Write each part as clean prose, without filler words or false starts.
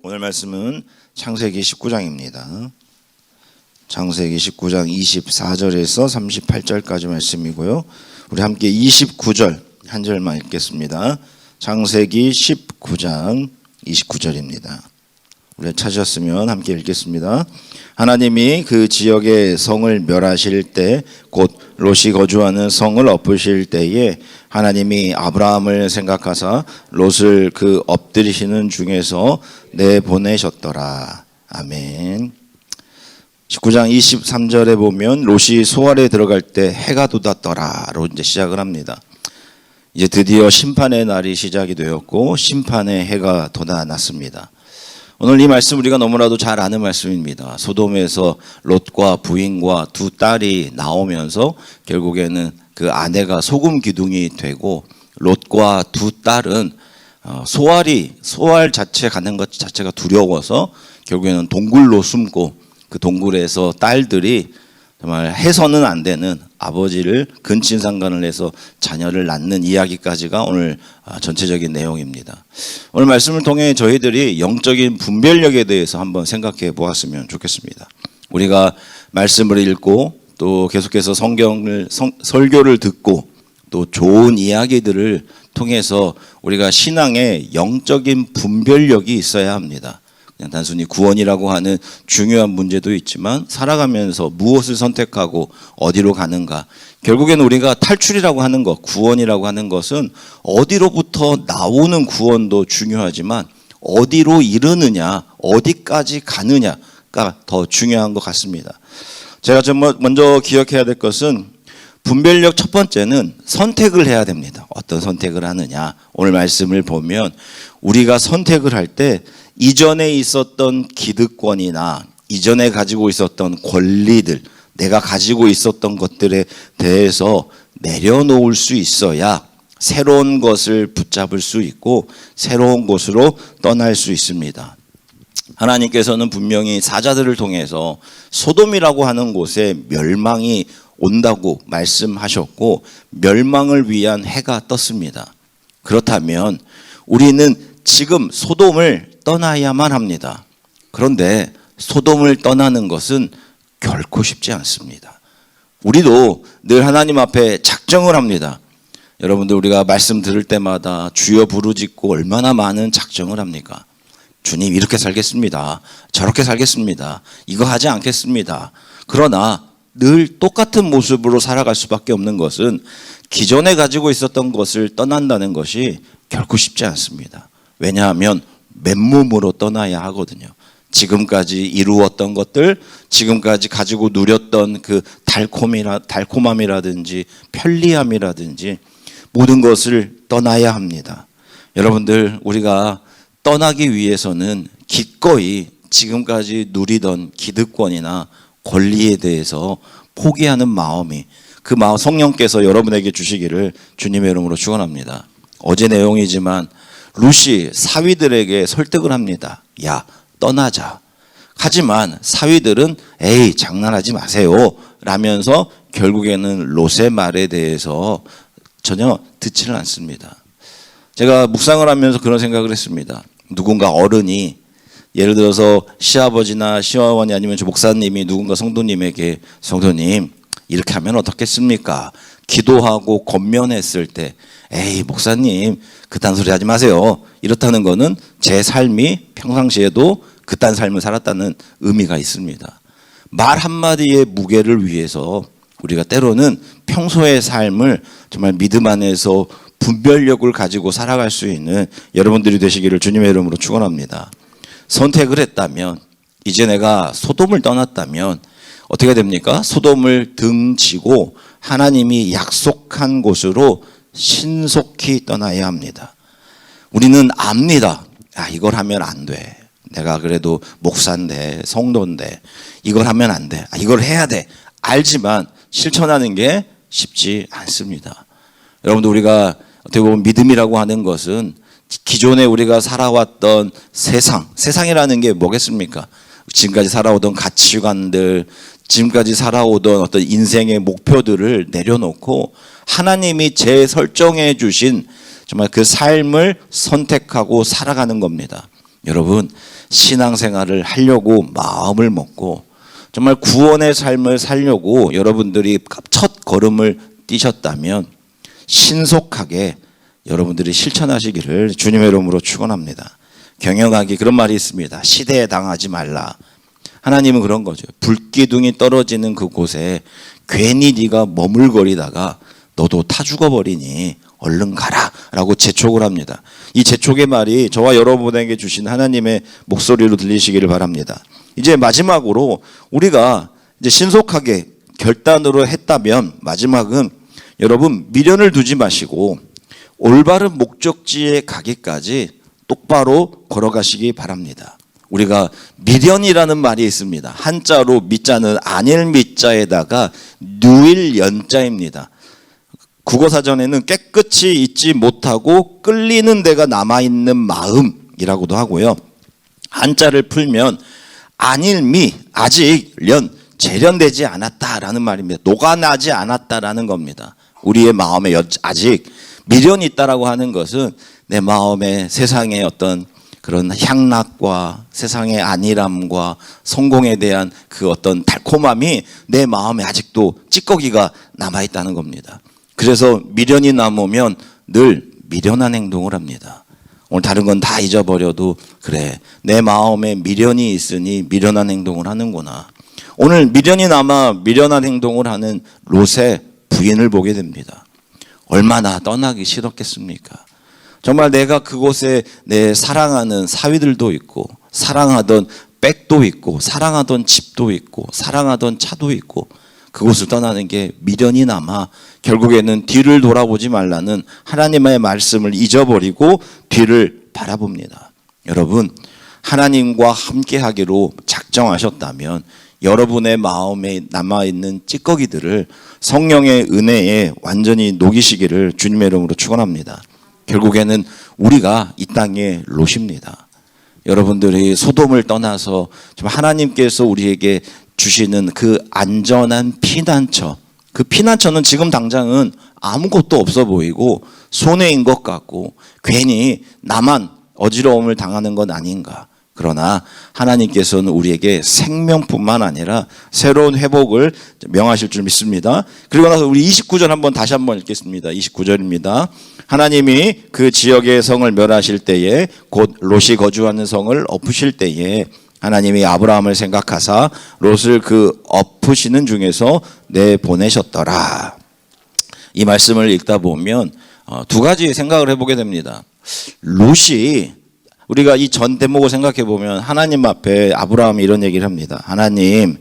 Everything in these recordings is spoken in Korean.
오늘 말씀은 창세기 19장입니다. 창세기 19장 24절에서 38절까지 말씀이고요. 우리 함께 29절 한 절만 읽겠습니다. 창세기 19장 29절입니다. 우리 찾으셨으면 함께 읽겠습니다. 하나님이 그 지역의 성을 멸하실 때 곧 롯이 거주하는 성을 엎으실 때에 하나님이 아브라함을 생각하사 롯을 그 엎드리시는 중에서 내보내셨더라. 아멘. 19장 23절에 보면 롯이 소알에 들어갈 때 해가 돋았더라로 이제 시작을 합니다. 이제 드디어 심판의 날이 시작이 되었고 심판의 해가 돋아났습니다. 오늘 이 말씀 우리가 너무나도 잘 아는 말씀입니다. 소돔에서 롯과 부인과 두 딸이 나오면서 결국에는 그 아내가 소금 기둥이 되고 롯과 두 딸은 소알 자체 가는 것 자체가 두려워서 결국에는 동굴로 숨고 그 동굴에서 딸들이 정말 해서는 안 되는 아버지를 근친상간을 해서 자녀를 낳는 이야기까지가 오늘 전체적인 내용입니다. 오늘 말씀을 통해 저희들이 영적인 분별력에 대해서 한번 생각해 보았으면 좋겠습니다. 우리가 말씀을 읽고 또 계속해서 설교를 듣고 또 좋은 이야기들을 통해서 우리가 신앙의 영적인 분별력이 있어야 합니다. 그냥 단순히 구원이라고 하는 중요한 문제도 있지만 살아가면서 무엇을 선택하고 어디로 가는가, 결국에는 우리가 탈출이라고 하는 것, 구원이라고 하는 것은 어디로부터 나오는 구원도 중요하지만 어디로 이르느냐, 어디까지 가느냐가 더 중요한 것 같습니다. 제가 먼저 기억해야 될 것은 분별력 첫 번째는 선택을 해야 됩니다. 어떤 선택을 하느냐. 오늘 말씀을 보면 우리가 선택을 할 때 이전에 있었던 기득권이나 이전에 가지고 있었던 권리들, 내가 가지고 있었던 것들에 대해서 내려놓을 수 있어야 새로운 것을 붙잡을 수 있고 새로운 곳으로 떠날 수 있습니다. 하나님께서는 분명히 사자들을 통해서 소돔이라고 하는 곳에 멸망이 온다고 말씀하셨고 멸망을 위한 해가 떴습니다. 그렇다면 우리는 지금 소돔을 떠나야만 합니다. 그런데 소돔을 떠나는 것은 결코 쉽지 않습니다. 우리도 늘 하나님 앞에 작정을 합니다. 여러분들 우리가 말씀 들을 때마다 주여 부르짖고 얼마나 많은 작정을 합니까? 주님 이렇게 살겠습니다. 저렇게 살겠습니다. 이거 하지 않겠습니다. 그러나 늘 똑같은 모습으로 살아갈 수밖에 없는 것은 기존에 가지고 있었던 것을 떠난다는 것이 결코 쉽지 않습니다. 왜냐하면 맨몸으로 떠나야 하거든요. 지금까지 이루었던 것들, 지금까지 가지고 누렸던 그 달콤함이라든지 편리함이라든지 모든 것을 떠나야 합니다. 여러분들 우리가 떠나기 위해서는 기꺼이 지금까지 누리던 기득권이나 권리에 대해서 포기하는 마음이, 그 마음 성령께서 여러분에게 주시기를 주님의 이름으로 축원합니다. 어제 내용이지만 롯이 사위들에게 설득을 합니다. 야, 떠나자. 하지만 사위들은 에이, 장난하지 마세요 라면서 결국에는 롯의 말에 대해서 전혀 듣지를 않습니다. 제가 묵상을 하면서 그런 생각을 했습니다. 누군가 어른이 예를 들어서 시아버지나 시어머니 아니면 목사님이 누군가 성도님에게 성도님 이렇게 하면 어떻겠습니까? 기도하고 권면했을 때 에이 목사님 그딴 소리 하지 마세요. 이렇다는 거는 제 삶이 평상시에도 그딴 삶을 살았다는 의미가 있습니다. 말 한마디의 무게를 위해서 우리가 때로는 평소의 삶을 정말 믿음 안에서 분별력을 가지고 살아갈 수 있는 여러분들이 되시기를 주님의 이름으로 축원합니다. 선택을 했다면, 이제 내가 소돔을 떠났다면 어떻게 됩니까? 소돔을 등지고 하나님이 약속한 곳으로 신속히 떠나야 합니다. 우리는 압니다. 이걸 하면 안 돼. 내가 그래도 목사인데 성도인데 이걸 하면 안 돼. 이걸 해야 돼. 알지만 실천하는 게 쉽지 않습니다. 여러분들 우리가 어떻게 보면 믿음이라고 하는 것은 기존에 우리가 살아왔던 세상이라는 게 뭐겠습니까? 지금까지 살아오던 가치관들, 지금까지 살아오던 어떤 인생의 목표들을 내려놓고 하나님이 재설정해 주신 정말 그 삶을 선택하고 살아가는 겁니다. 여러분, 신앙생활을 하려고 마음을 먹고 정말 구원의 삶을 살려고 여러분들이 첫 걸음을 뛰셨다면 신속하게 여러분들이 실천하시기를 주님의 이름으로 축원합니다. 경영학이 그런 말이 있습니다. 시대에 당하지 말라. 하나님은 그런 거죠. 불기둥이 떨어지는 그곳에 괜히 네가 머물거리다가 너도 타 죽어버리니 얼른 가라 라고 재촉을 합니다. 이 재촉의 말이 저와 여러분에게 주신 하나님의 목소리로 들리시기를 바랍니다. 이제 마지막으로 우리가 이제 신속하게 결단으로 했다면 마지막은 여러분 미련을 두지 마시고 올바른 목적지에 가기까지 똑바로 걸어가시기 바랍니다. 우리가 미련이라는 말이 있습니다. 한자로 미자는 아닐 미자에다가 누일 연자입니다. 국어사전에는 깨끗이 잊지 못하고 끌리는 데가 남아있는 마음이라고도 하고요. 한자를 풀면 안일미, 아직 련, 재련되지 않았다라는 말입니다. 녹아나지 않았다라는 겁니다. 우리의 마음에 아직 미련이 있다라고 하는 것은 내 마음에 세상의 어떤 그런 향락과 세상의 안일함과 성공에 대한 그 어떤 달콤함이 내 마음에 아직도 찌꺼기가 남아있다는 겁니다. 그래서 미련이 남으면 늘 미련한 행동을 합니다. 오늘 다른 건 다 잊어버려도 그래 내 마음에 미련이 있으니 미련한 행동을 하는구나. 오늘 미련이 남아 미련한 행동을 하는 롯의 부인을 보게 됩니다. 얼마나 떠나기 싫었겠습니까? 정말 내가 그곳에 내 사랑하는 사위들도 있고 사랑하던 백도 있고 사랑하던 집도 있고 사랑하던 차도 있고 그곳을 떠나는 게 미련이 남아 결국에는 뒤를 돌아보지 말라는 하나님의 말씀을 잊어버리고 뒤를 바라봅니다. 여러분, 하나님과 함께하기로 작정하셨다면 여러분의 마음에 남아있는 찌꺼기들을 성령의 은혜에 완전히 녹이시기를 주님의 이름으로 축원합니다. 결국에는 우리가 이 땅의 롯입니다. 여러분들이 소돔을 떠나서 하나님께서 우리에게 주시는 그 안전한 피난처, 그 피난처는 지금 당장은 아무것도 없어 보이고 손해인 것 같고 괜히 나만 어지러움을 당하는 건 아닌가. 그러나 하나님께서는 우리에게 생명뿐만 아니라 새로운 회복을 명하실 줄 믿습니다. 그리고 나서 우리 29절 다시 한번 읽겠습니다. 29절입니다. 하나님이 그 지역의 성을 멸하실 때에 곧 롯이 거주하는 성을 엎으실 때에 하나님이 아브라함을 생각하사 롯을 그 엎으시는 중에서 내보내셨더라. 이 말씀을 읽다 보면 두 가지 생각을 해보게 됩니다. 롯이 우리가 이 전 대목을 생각해 보면 하나님 앞에 아브라함이 이런 얘기를 합니다. 하나님,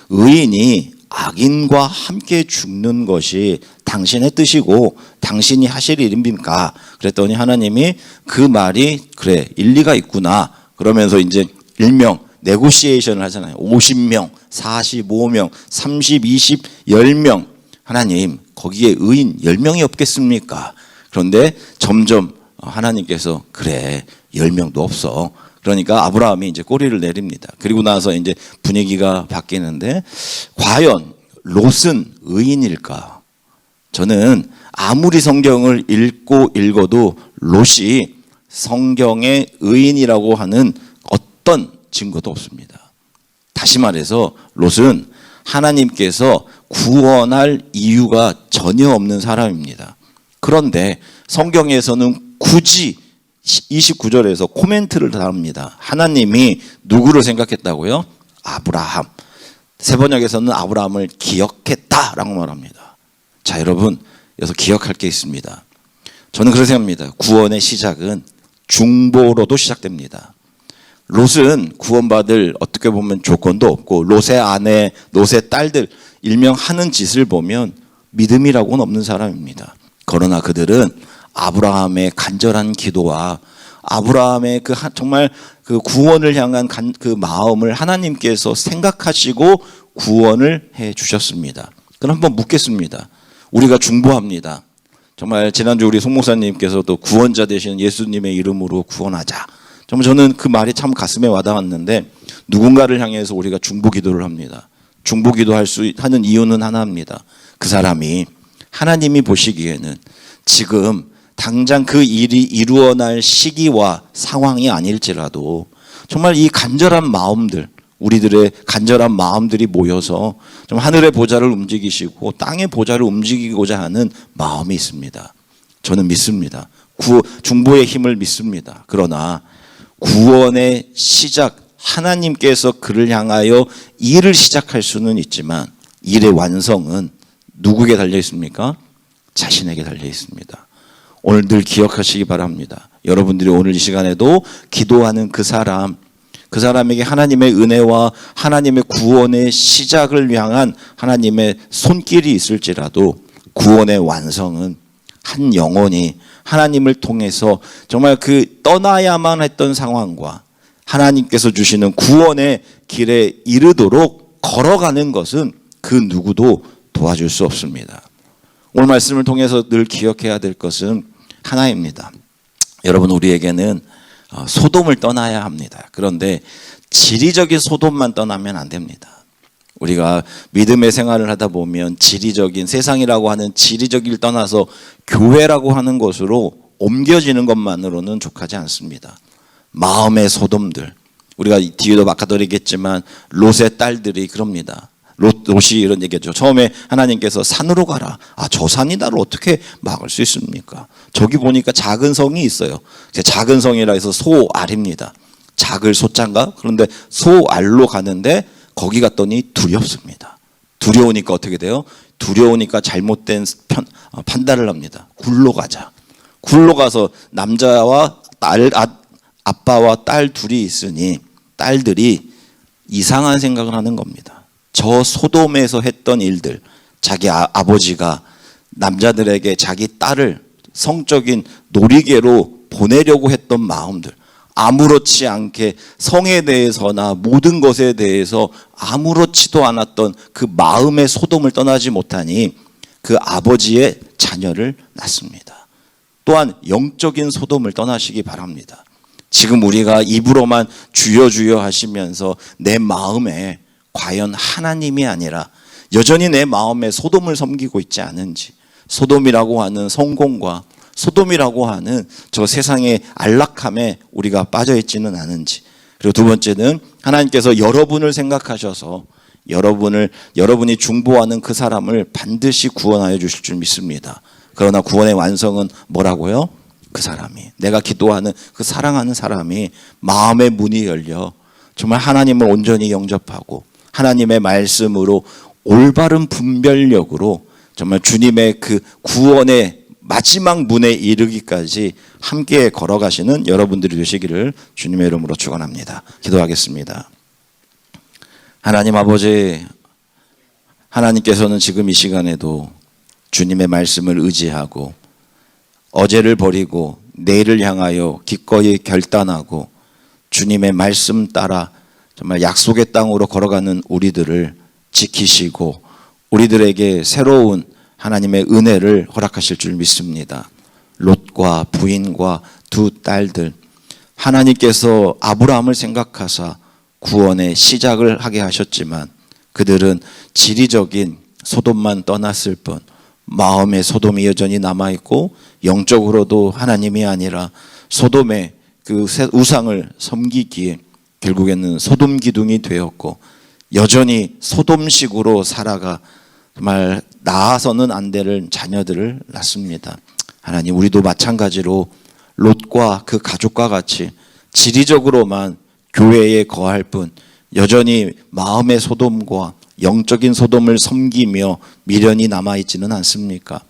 의인이 악인과 함께 죽는 것이 당신의 뜻이고 당신이 하실 일입니까? 그랬더니 하나님이 그 말이 그래 일리가 있구나. 그러면서 이제 일명 네고시에이션을 하잖아요. 50명, 45명, 30, 20, 10명. 하나님, 거기에 의인 10명이 없겠습니까? 그런데 점점 하나님께서 그래 10명도 없어. 그러니까 아브라함이 이제 꼬리를 내립니다. 그리고 나서 이제 분위기가 바뀌는데 과연 롯은 의인일까? 저는 아무리 성경을 읽어도 롯이 성경의 의인이라고 하는 어떤 증거도 없습니다. 다시 말해서 롯은 하나님께서 구원할 이유가 전혀 없는 사람입니다. 그런데 성경에서는 굳이 29절에서 코멘트를 합니다. 하나님이 누구를 생각했다고요? 아브라함. 세번역에서는 아브라함을 기억했다라고 말합니다. 자, 여러분, 여기서 기억할 게 있습니다. 저는 그렇게 생각합니다. 구원의 시작은 중보로도 시작됩니다. 롯은 구원받을 어떻게 보면 조건도 없고 롯의 아내, 롯의 딸들 일명 하는 짓을 보면 믿음이라고는 없는 사람입니다. 그러나 그들은 아브라함의 간절한 기도와 아브라함의 그 정말 그 구원을 향한 그 마음을 하나님께서 생각하시고 구원을 해 주셨습니다. 그럼 한번 묻겠습니다. 우리가 중보합니다. 정말 지난주 우리 송 목사님께서도 구원자 되신 예수님의 이름으로 구원하자. 정말 저는 그 말이 참 가슴에 와닿았는데 누군가를 향해서 우리가 중보 기도를 합니다. 중보 기도할 수 하는 이유는 하나입니다. 그 사람이 하나님이 보시기에는 지금 당장 그 일이 이루어날 시기와 상황이 아닐지라도 정말 이 간절한 마음들, 우리들의 간절한 마음들이 모여서 좀 하늘의 보좌를 움직이시고 땅의 보좌를 움직이고자 하는 마음이 있습니다. 저는 믿습니다. 중보의 힘을 믿습니다. 그러나 구원의 시작, 하나님께서 그를 향하여 일을 시작할 수는 있지만 일의 완성은 누구에게 달려 있습니까? 자신에게 달려 있습니다. 오늘 늘 기억하시기 바랍니다. 여러분들이 오늘 이 시간에도 기도하는 그 사람에게 하나님의 은혜와 하나님의 구원의 시작을 향한 하나님의 손길이 있을지라도 구원의 완성은 한 영혼이 하나님을 통해서 정말 그 떠나야만 했던 상황과 하나님께서 주시는 구원의 길에 이르도록 걸어가는 것은 그 누구도 도와줄 수 없습니다. 오늘 말씀을 통해서 늘 기억해야 될 것은 하나입니다. 여러분, 우리에게는 소돔을 떠나야 합니다. 그런데 지리적인 소돔만 떠나면 안 됩니다. 우리가 믿음의 생활을 하다 보면 지리적인, 세상이라고 하는 지리적을 떠나서 교회라고 하는 곳으로 옮겨지는 것만으로는 족하지 않습니다. 마음의 소돔들, 우리가 뒤에도 아까도 얘기했지만 롯의 딸들이 그럽니다. 롯이 이런 얘기했죠. 처음에 하나님께서 산으로 가라. 저 산이 나를 어떻게 막을 수 있습니까? 저기 보니까 작은 성이 있어요. 작은 성이라 해서 소알입니다. 작을 소자인가? 그런데 소알로 가는데 거기 갔더니 두렵습니다. 두려우니까 어떻게 돼요? 두려우니까 잘못된 판단을 합니다. 굴로 가자. 굴로 가서 남자와 아빠와 딸 둘이 있으니 딸들이 이상한 생각을 하는 겁니다. 저 소돔에서 했던 일들, 자기 아버지가 남자들에게 자기 딸을 성적인 놀이개로 보내려고 했던 마음들, 아무렇지 않게 성에 대해서나 모든 것에 대해서 아무렇지도 않았던 그 마음의 소돔을 떠나지 못하니 그 아버지의 자녀를 낳습니다. 또한 영적인 소돔을 떠나시기 바랍니다. 지금 우리가 입으로만 주여 주여 하시면서 내 마음에 과연 하나님이 아니라 여전히 내 마음에 소돔을 섬기고 있지 않은지, 소돔이라고 하는 성공과 소돔이라고 하는 저 세상의 안락함에 우리가 빠져있지는 않은지, 그리고 두 번째는 하나님께서 여러분을 생각하셔서 여러분이 중보하는 그 사람을 반드시 구원하여 주실 줄 믿습니다. 그러나 구원의 완성은 뭐라고요? 그 사람이, 내가 기도하는 그 사랑하는 사람이 마음의 문이 열려 정말 하나님을 온전히 영접하고 하나님의 말씀으로 올바른 분별력으로 정말 주님의 그 구원의 마지막 문에 이르기까지 함께 걸어가시는 여러분들이 되시기를 주님의 이름으로 축원합니다. 기도하겠습니다. 하나님 아버지, 하나님께서는 지금 이 시간에도 주님의 말씀을 의지하고 어제를 버리고 내일을 향하여 기꺼이 결단하고 주님의 말씀 따라 정말 약속의 땅으로 걸어가는 우리들을 지키시고 우리들에게 새로운 하나님의 은혜를 허락하실 줄 믿습니다. 롯과 부인과 두 딸들, 하나님께서 아브라함을 생각하사 구원의 시작을 하게 하셨지만 그들은 지리적인 소돔만 떠났을 뿐 마음의 소돔이 여전히 남아있고 영적으로도 하나님이 아니라 소돔의 그 우상을 섬기기에 결국에는 소돔 기둥이 되었고 여전히 소돔식으로 살아가 정말 나아서는 안 될 자녀들을 낳습니다. 하나님, 우리도 마찬가지로 롯과 그 가족과 같이 지리적으로만 교회에 거할 뿐 여전히 마음의 소돔과 영적인 소돔을 섬기며 미련이 남아있지는 않습니까?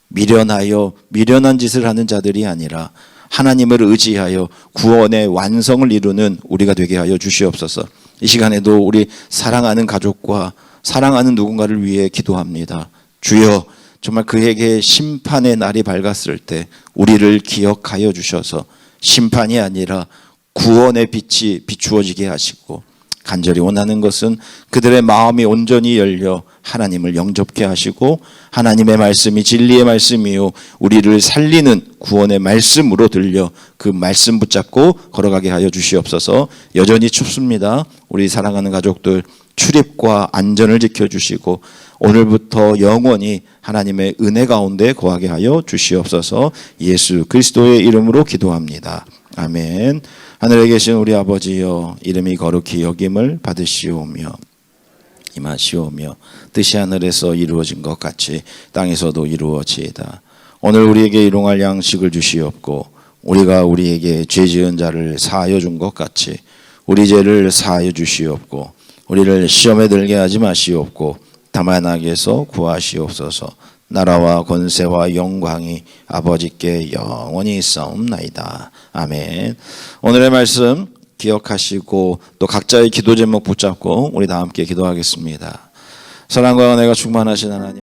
미련한 짓을 하는 자들이 아니라 하나님을 의지하여 구원의 완성을 이루는 우리가 되게 하여 주시옵소서. 이 시간에도 우리 사랑하는 가족과 사랑하는 누군가를 위해 기도합니다. 주여, 정말 그에게 심판의 날이 밝았을 때 우리를 기억하여 주셔서 심판이 아니라 구원의 빛이 비추어지게 하시고, 간절히 원하는 것은 그들의 마음이 온전히 열려 하나님을 영접케 하시고 하나님의 말씀이 진리의 말씀이요 우리를 살리는 구원의 말씀으로 들려 그 말씀 붙잡고 걸어가게 하여 주시옵소서. 여전히 춥습니다. 우리 사랑하는 가족들 출입과 안전을 지켜주시고 오늘부터 영원히 하나님의 은혜 가운데 거하게 하여 주시옵소서. 예수 그리스도의 이름으로 기도합니다. 아멘. 하늘에 계신 우리 아버지여, 이름이 거룩히 여김을 받으시오며 임하시오며 뜻이 하늘에서 이루어진 것 같이 땅에서도 이루어지이다. 오늘 우리에게 일용할 양식을 주시옵고 우리가 우리에게 죄 지은 자를 사하여 준 것 같이 우리 죄를 사하여 주시옵고 우리를 시험에 들게 하지 마시옵고 다만 악에서 구하시옵소서. 나라와 권세와 영광이 아버지께 영원히 있사옵나이다. 아멘. 오늘의 말씀 기억하시고 또 각자의 기도 제목 붙잡고 우리 다 함께 기도하겠습니다. 사랑과 은혜가 충만하신 하나님,